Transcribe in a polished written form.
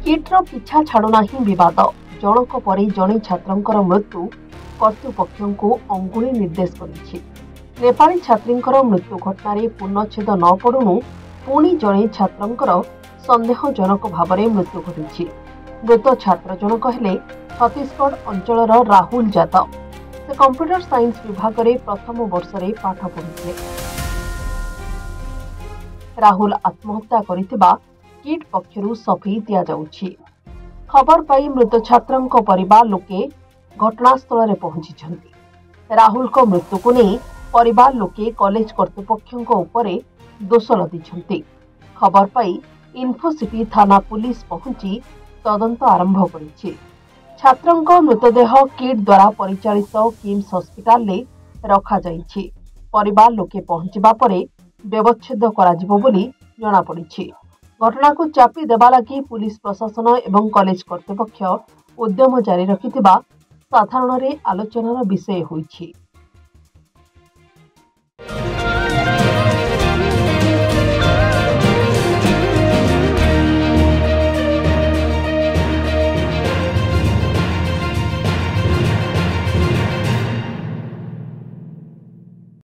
किट्र पिछा छाड़ुना बद जनक पर जड़े छात्र मृत्यु कर्तृपक्ष को अंगुली निर्देश कर नेपाली छात्री मृत्यु घटन पूर्णछेद न पड़ू पुणी जड़े छात्र संदेहजनक भाव में मृत्यु घटी। मृत छात्र जनक हेले छत्तीसगढ़ अंचल राहुल यादव। से कंप्यूटर साइंस विभाग में प्रथम वर्ष में पाठ पढ़ुते। राहुल आत्महत्या करिथिबा किट पक्षरु सफेई दिया जाउछि। खबर पाई मृत छात्रंक परिवार लोके घटनास्थल में पहुंची। राहुल को मृत्यु को नहीं परिवार लोके कॉलेज कर्तृपक्षों उपरे दोष लदिछन्ति। खबर पाई इन्फोसिटी थाना पुलिस पहुंची तदंत आरंभ करिछि। छात्रंक मृतदेह किट द्वारा परिचालित किम्स हॉस्पिटल में रखा जाइछि। परिवार लोके पहुंचबा परे व्यवच्छेद कराजिबो बोली जणा पड़िछि। घटना को चापी देबा लागि पुलिस प्रशासन एवं कॉलेज कर्तृपक्ष उद्यम जारी रखिथिबा साधारण आलोचनार विषय होइछि।